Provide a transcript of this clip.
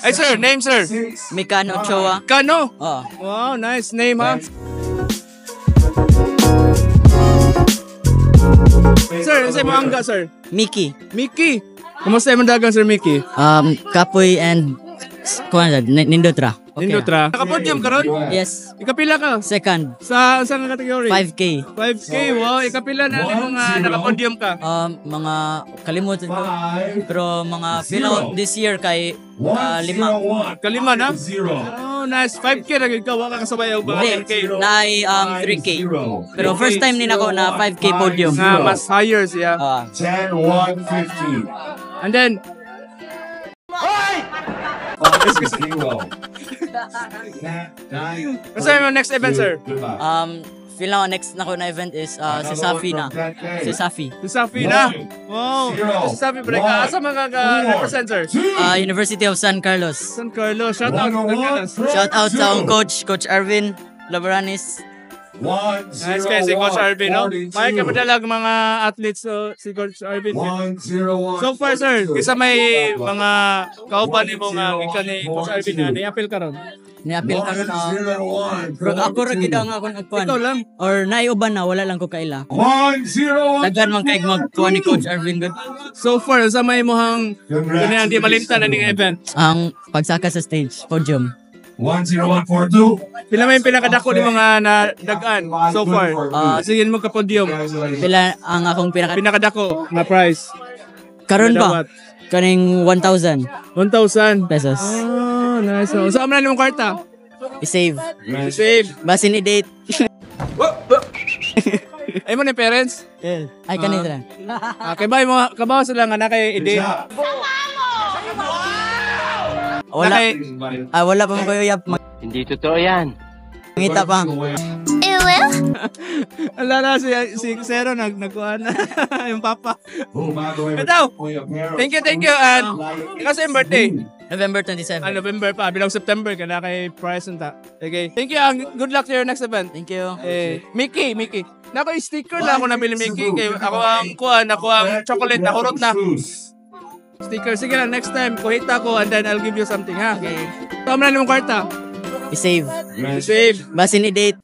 Ay, sir, name, sir. Mikano Ochoa. Kano? Oh. Wow, nice name, ha? Sir, ano sa'yo mo angga, sir? Mickey. Mickey. Kumusta yung dagang, Sir Mickey? Kapoy and Nindotra. Okay. Nindotra. Naka-podium ka ron? Yes. Ikapila ka? Second. Sa saan nga category? 5K. 5K, wow. Ikapila na yung naka-podium ka? Mga kalimutan ko. Pero mga pila this year kay 5. Kalima na? Oh, nice. 5K na ikaw. Waka kasabay ang mga 10K. Naay 3K. Pero first time din ako na 5K podium. Mas higher siya. 10, 1, 15. And then, what's your next event, sir? Feel na next na ko na event is si Safi na. Si Safi. Si Safi na? Wow. Si Safi pa rin ka. Asa mga represent, sir? University of San Carlos. San Carlos. Shout out. Shout out sa akong Coach Arvin Labaranis. Nice kayo si Coach Arvin, no? May kapadalag mga athletes si Coach Arvin. So far, sir, isa may mga kauban ni mo nga ika ni Coach Arvin na ni-appeal ka ron? Ni-appeal ka ron. Ako rin gida nga akong nagkuhan. Ikaw lang? Or naiuban na, wala lang ko kaila. Tagan man kayo magkuhan ni Coach Arvin. So far, sa may mohang ganyan di malimtan na ning event? Ang pagsaka sa stage, podium. 10142. Pila may pinakadako ni mga nadagaan so far? Sige mo ka-podium. Pila ang akong pinakadako na prize? Karon ba? Kaning 1,000. 1,000 pesos. Oh, nice. So, amna nimong kwarta? I-save. I-save. Basin i-date. Ay mo ni parents? Yeah. Ay, kanina. Kay bay mo, kabaw sila nga na kay i-date. Wala pa mo kayo yap. Hindi totoo yan. Ngita pa. Ala na si Zero nagkuhan na yung papa. Ito. Thank you. And kasi yung birthday. November 27. November pa. Bilang September ka na kay Price unta. Okay. Thank you. Good luck to your next event. Thank you. Mickey. Nako sticker na ako nabili Mickey. Ako ang chocolate na kurot na. Sticker. Sige lang, next time, kuhita ko and then I'll give you something, ha? Okay. Tama na nimong kwarta. I-save. I-save. Basin i-date.